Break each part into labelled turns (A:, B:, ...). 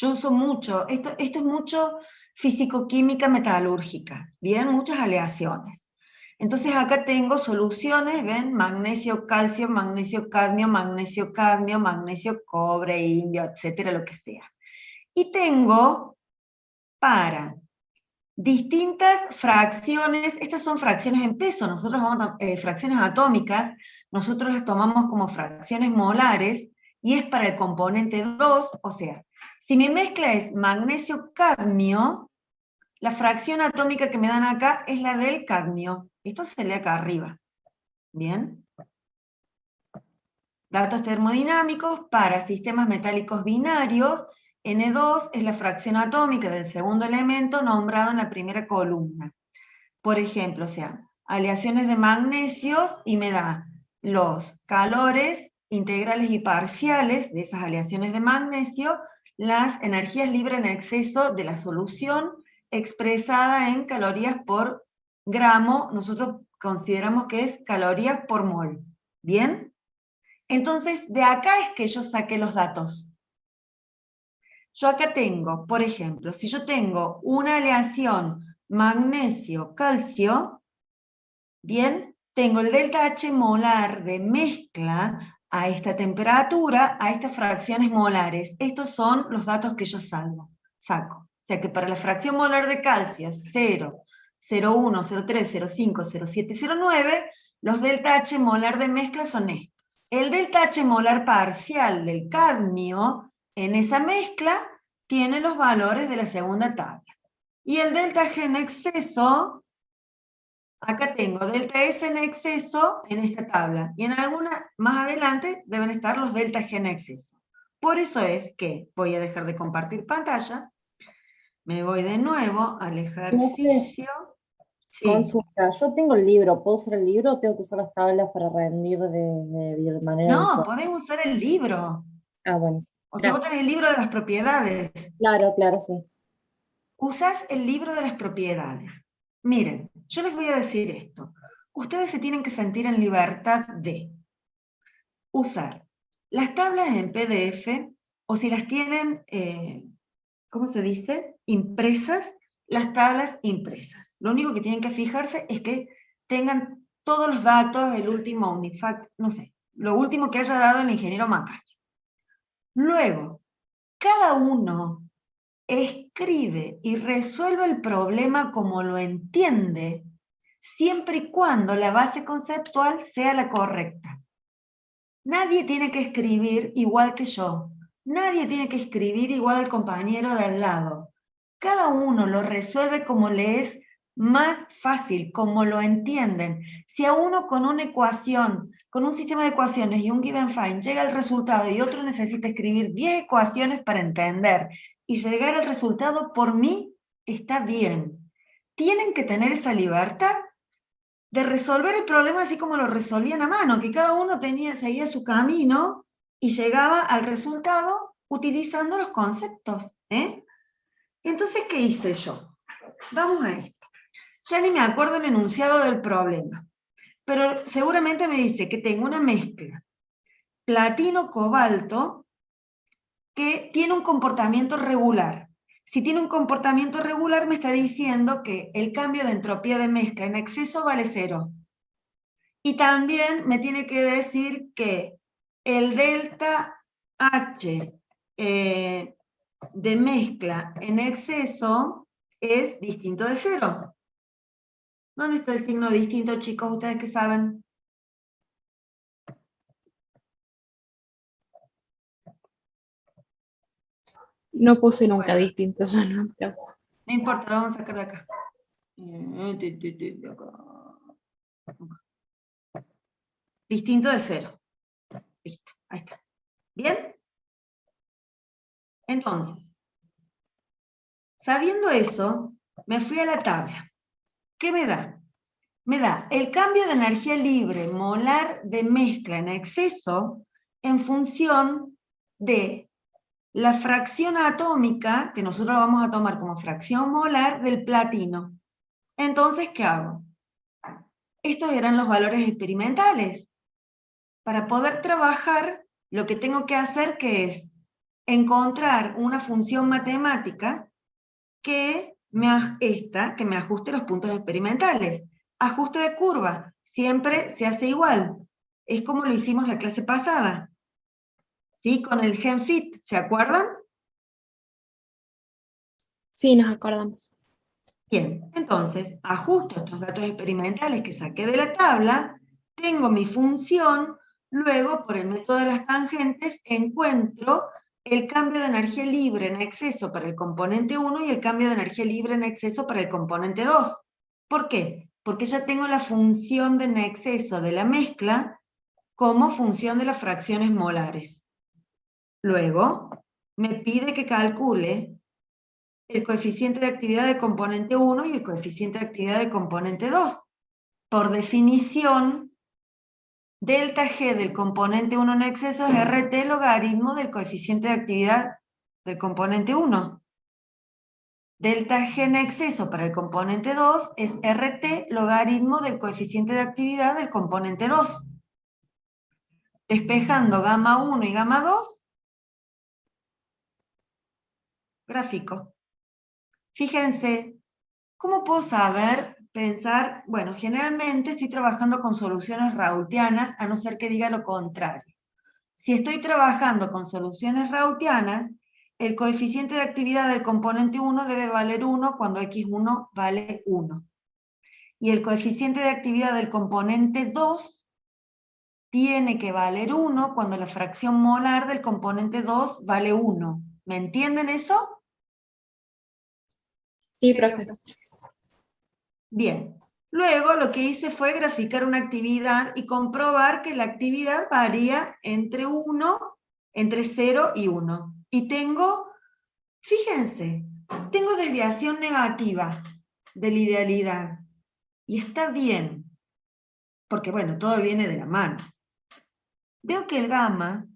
A: Yo uso mucho, esto es mucho físico-química metalúrgica, ¿bien? Muchas aleaciones. Entonces acá tengo soluciones, ¿ven? Magnesio, calcio, magnesio, cadmio, magnesio, cadmio, magnesio, cobre, indio, etcétera, lo que sea. Y tengo para distintas fracciones, estas son fracciones en peso, nosotros vamos a, fracciones atómicas, nosotros las tomamos como fracciones molares, y es para el componente 2, o sea, si mi mezcla es magnesio-cadmio, la fracción atómica que me dan acá es la del cadmio. Esto se lee acá arriba. ¿Bien? Datos termodinámicos para sistemas metálicos binarios. N2 es la fracción atómica del segundo elemento nombrado en la primera columna. Por ejemplo, o sea, aleaciones de magnesios y me da los calores integrales y parciales de esas aleaciones de magnesio, las energías libres en exceso de la solución expresada en calorías por gramo, nosotros consideramos que es calorías por mol. ¿Bien? Entonces, de acá es que yo saqué los datos. Yo acá tengo, por ejemplo, si yo tengo una aleación magnesio-calcio, bien, tengo el delta H molar de mezcla a esta temperatura, a estas fracciones molares. Estos son los datos que yo saco. O sea que para la fracción molar de calcio, 0, 0,1, 0,3, 0,5, 0,7, 0,9, los delta H molar de mezcla son estos. El delta H molar parcial del cadmio en esa mezcla tiene los valores de la segunda tabla. Y el delta G en exceso, acá tengo delta S en exceso en esta tabla, y en alguna más adelante deben estar los delta G en exceso. Por eso es que voy a dejar de compartir pantalla, me voy de nuevo al ejercicio. Sí.
B: Consulta, yo tengo el libro, ¿puedo usar el libro o tengo que usar las tablas para rendir de manera
A: No,
B: virtual?
A: podés usar el libro.
B: Ah, bueno,
A: O sea, vos
B: gracias.
A: tenés el libro de las propiedades.
B: Claro, claro, sí.
A: Usás el libro de las propiedades. Miren, yo les voy a decir esto. Ustedes se tienen que sentir en libertad de usar las tablas en PDF, o si las tienen, ¿cómo se dice? Impresas, las tablas impresas. Lo único que tienen que fijarse es que tengan todos los datos, el último Unifact, no sé, lo último que haya dado el ingeniero Macario. Luego, cada uno escribe y resuelve el problema como lo entiende, siempre y cuando la base conceptual sea la correcta. Nadie tiene que escribir igual que yo. Nadie tiene que escribir igual al compañero de al lado. Cada uno lo resuelve como le es más fácil, como lo entienden. Si a uno con una ecuación, con un sistema de ecuaciones y un given find llega al resultado y otro necesita escribir 10 ecuaciones para entender y llegar al resultado, por mí está bien. Tienen que tener esa libertad de resolver el problema así como lo resolvían a mano, que cada uno seguía su camino y llegaba al resultado utilizando los conceptos. Entonces, ¿qué hice yo? Vamos a esto. Ya ni me acuerdo el enunciado del problema, pero seguramente me dice que tengo una mezcla platino-cobalto que tiene un comportamiento regular. Si tiene un comportamiento regular, me está diciendo que el cambio de entropía de mezcla en exceso vale 0. Y también me tiene que decir que el delta H de mezcla en exceso es distinto de 0. ¿Dónde está el signo distinto, chicos? ¿Ustedes qué saben?
C: No puse nunca
A: Bueno,
C: distinto, yo no.
A: no importa, lo vamos a sacar de acá. Distinto de 0. Listo, ahí está. ¿Bien? Entonces, sabiendo eso, me fui a la tabla. ¿Qué me da? Me da el cambio de energía libre molar de mezcla en exceso en función de la fracción atómica, que nosotros vamos a tomar como fracción molar, del platino. Entonces, ¿qué hago? Estos eran los valores experimentales. Para poder trabajar, lo que tengo que hacer, ¿qué es? encontrar una función matemática que me ajuste los puntos experimentales. Ajuste de curva, siempre se hace igual. Es como lo hicimos la clase pasada. ¿Sí? Con el GenFit, ¿se acuerdan?
C: Sí, nos acordamos.
A: Bien, entonces ajusto estos datos experimentales que saqué de la tabla, tengo mi función, luego por el método de las tangentes encuentro el cambio de energía libre en exceso para el componente 1 y el cambio de energía libre en exceso para el componente 2. ¿Por qué? Porque ya tengo la función de en exceso de la mezcla como función de las fracciones molares. Luego, me pide que calcule el coeficiente de actividad de componente 1 y el coeficiente de actividad de componente 2. Por definición, delta G del componente 1 en exceso es RT logaritmo del coeficiente de actividad del componente 1. Delta G en exceso para el componente 2 es RT logaritmo del coeficiente de actividad del componente 2. Despejando gamma 1 y gamma 2, gráfico. Fíjense, ¿cómo puedo saber, pensar? Bueno, generalmente estoy trabajando con soluciones rautianas, a no ser que diga lo contrario. Si estoy trabajando con soluciones rautianas, el coeficiente de actividad del componente 1 debe valer 1 cuando x1 vale 1. Y el coeficiente de actividad del componente 2 tiene que valer 1 cuando la fracción molar del componente 2 vale 1. ¿Me entienden eso?
C: Sí, profe.
A: Bien. Luego lo que hice fue graficar una actividad y comprobar que la actividad varía entre 0 y 1. Y tengo, fíjense, tengo desviación negativa de la idealidad. Y está bien, porque bueno, todo viene de la mano. Veo que el gamma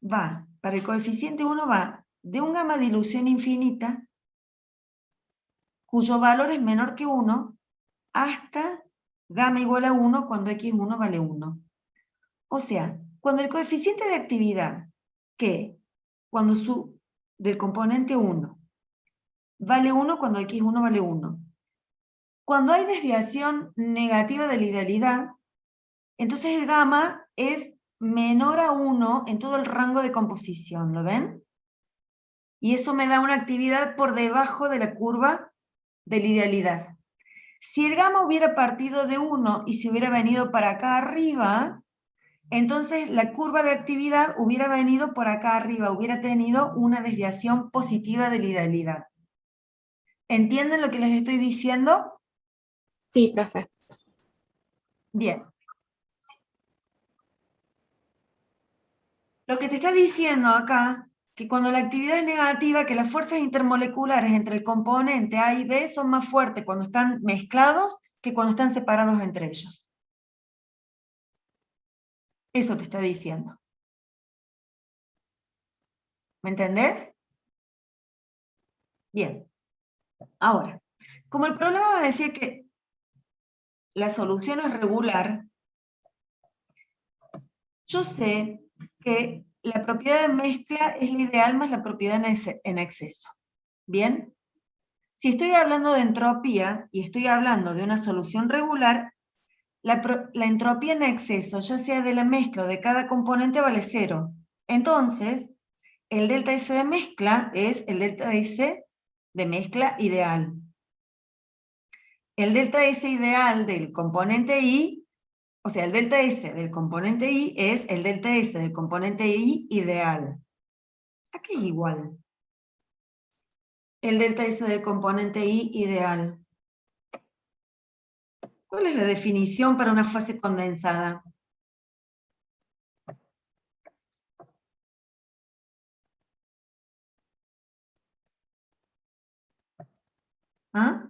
A: va, para el coeficiente 1 va de un gamma de dilución infinita, cuyo valor es menor que 1, hasta gamma igual a 1 cuando x1 vale 1. O sea, cuando el coeficiente de actividad, del componente 1, vale 1 cuando x1 vale 1. Cuando hay desviación negativa de la idealidad, entonces el gamma es menor a 1 en todo el rango de composición, ¿lo ven? Y eso me da una actividad por debajo de la curva de la idealidad. Si el gamma hubiera partido de 1 y se hubiera venido para acá arriba, entonces la curva de actividad hubiera venido por acá arriba, hubiera tenido una desviación positiva de la idealidad. ¿Entienden lo que les estoy diciendo?
C: Sí, profe.
A: Bien. Lo que te está diciendo acá, que cuando la actividad es negativa, que las fuerzas intermoleculares entre el componente A y B son más fuertes cuando están mezclados que cuando están separados entre ellos. Eso te está diciendo. ¿Me entendés? Bien. Ahora, como el problema me decía que la solución es regular, yo sé que la propiedad de mezcla es la ideal más la propiedad en exceso. ¿Bien? Si estoy hablando de entropía y estoy hablando de una solución regular, la entropía en exceso, ya sea de la mezcla o de cada componente, vale 0. Entonces, el delta S de mezcla es el delta S de mezcla ideal. El delta S ideal del componente I, o sea, el delta S del componente I es el delta S del componente I ideal. Aquí es igual. El delta S del componente I ideal. ¿Cuál es la definición para una fase condensada? ¿Ah?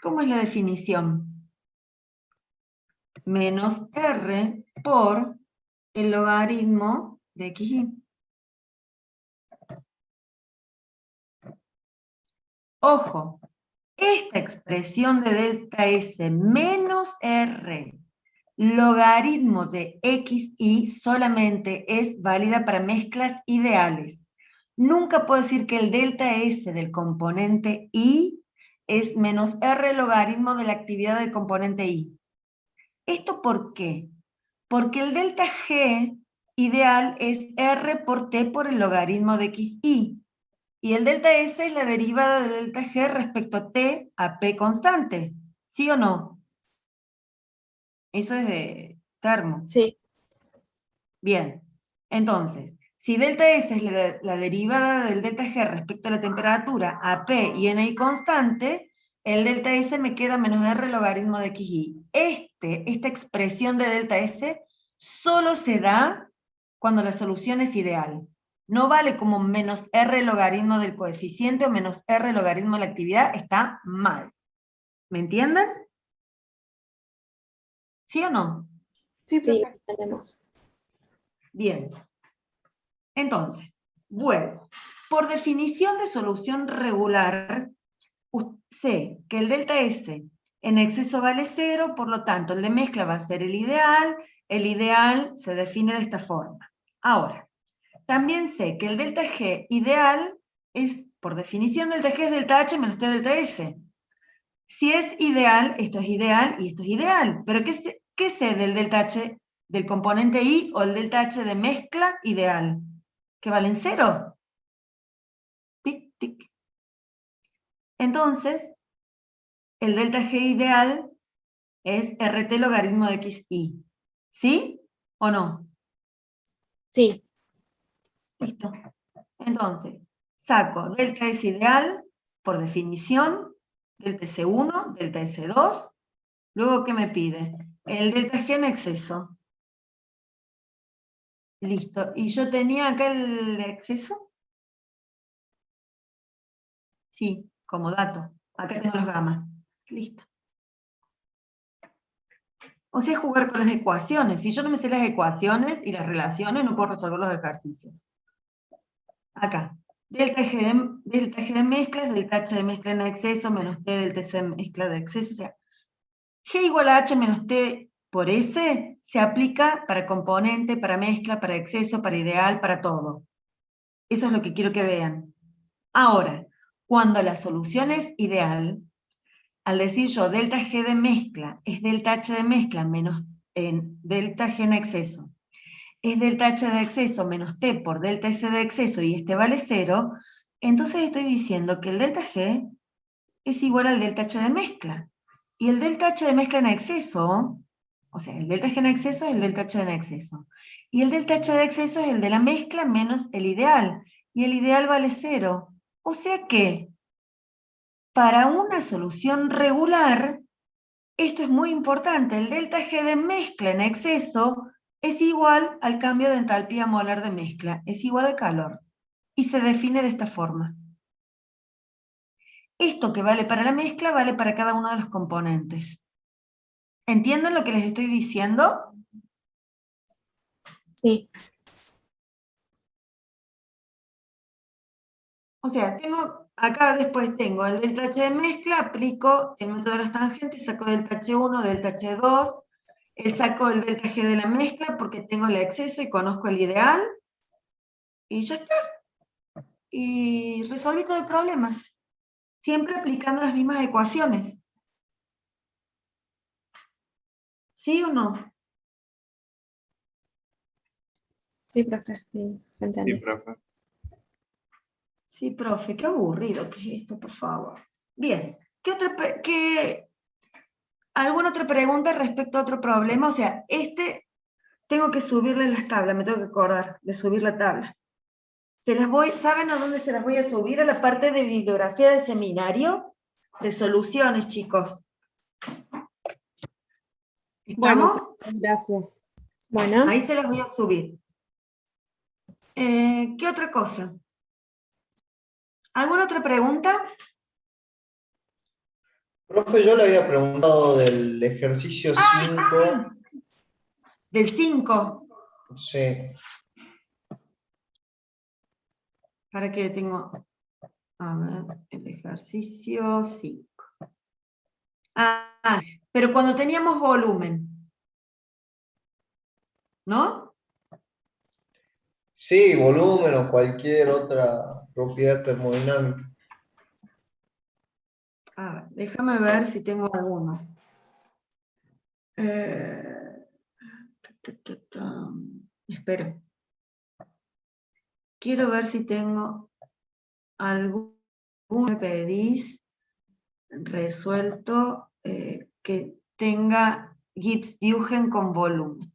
A: ¿Cómo es la definición? Menos R por el logaritmo de XY. Ojo, esta expresión de delta S menos R logaritmo de XY solamente es válida para mezclas ideales. Nunca puedo decir que el delta S del componente Y es menos R logaritmo de la actividad del componente Y. ¿Esto por qué? Porque el delta G ideal es R por T por el logaritmo de XY. Y el delta S es la derivada del delta G respecto a T a P constante. ¿Sí o no? Eso es de termo.
C: Sí,
A: Bien. Entonces, si delta S es la derivada del delta G respecto a la temperatura a P y N constante, el delta S me queda menos R logaritmo de XY. Esta expresión de delta S solo se da cuando la solución es ideal. No vale como menos R logaritmo del coeficiente o menos R logaritmo de la actividad, está mal. ¿Me entienden? ¿Sí o no?
B: Sí,
C: sí,
B: profe.
C: entendemos.
A: Bien. Entonces, vuelvo. Por definición de solución regular, sé que el delta S en exceso vale 0, por lo tanto el de mezcla va a ser el ideal se define de esta forma. Ahora, también sé que el delta G ideal es, por definición, delta G es delta H menos T delta S. Si es ideal, esto es ideal y esto es ideal. Pero ¿qué sé del delta H del componente I o el delta H de mezcla ideal? ¿Que valen 0? Tic, tic. Entonces, el delta G ideal es RT logaritmo de XY. ¿Sí o no?
C: Sí,
A: Listo. Entonces, saco delta S ideal, por definición, delta S1, delta S2. Luego, ¿qué me pide? El delta G en exceso. Listo. ¿Y yo tenía acá el exceso? Sí, como dato. Acá tengo los gamas. Listo. O sea, jugar con las ecuaciones. Si yo no me sé las ecuaciones y las relaciones, no puedo resolver los ejercicios. Acá. Delta G de mezcla es delta H de mezcla en exceso menos T delta S de mezcla de exceso. O sea, G igual a H menos T por S se aplica para componente, para mezcla, para exceso, para ideal, para todo. Eso es lo que quiero que vean. Ahora, cuando la solución es ideal, al decir yo delta G de mezcla es delta H de mezcla menos delta G en exceso, es delta H de exceso menos T por delta S de exceso y este vale 0, entonces estoy diciendo que el delta G es igual al delta H de mezcla. Y el delta H de mezcla en exceso, o sea, el delta G en exceso es el delta H en exceso. Y el delta H de exceso es el de la mezcla menos el ideal. Y el ideal vale 0. O sea que, para una solución regular, esto es muy importante, el delta G de mezcla en exceso es igual al cambio de entalpía molar de mezcla, es igual al calor. Y se define de esta forma. Esto que vale para la mezcla vale para cada uno de los componentes. ¿Entienden lo que les estoy diciendo?
C: sí,
A: O sea, acá después tengo el delta H de mezcla, aplico el método de las tangentes, saco delta H1, delta H2, saco el delta G de la mezcla porque tengo el exceso y conozco el ideal, y ya está. Y resolví todo el problema. Siempre aplicando las mismas ecuaciones. ¿Sí o no?
C: sí, profe, sí, se
D: Sí,
C: entendió.
D: profe.
A: Sí, profe, qué aburrido que es esto, por favor. Bien, ¿alguna otra pregunta respecto a otro problema? O sea, tengo que subirle las tablas, me tengo que acordar de subir la tabla. ¿Saben a dónde se las voy a subir? A la parte de bibliografía de seminario de soluciones, chicos.
B: Bueno,
A: ¿Estamos?
B: gracias.
C: Bueno,
A: Ahí se las voy a subir. ¿Qué otra cosa? ¿Alguna otra pregunta?
D: Profe, yo le había preguntado del ejercicio 5.
A: Del 5.
D: Sí.
A: ¿Para qué tengo? A ver, el ejercicio 5. Ah, pero cuando teníamos volumen, ¿no?
D: Sí, volumen o cualquier otra propiedad termodinámica.
A: A ver, déjame ver si tengo alguno. Espera. Quiero ver si tengo algún que me pedís resuelto que tenga Gibbs-Duhem con volumen.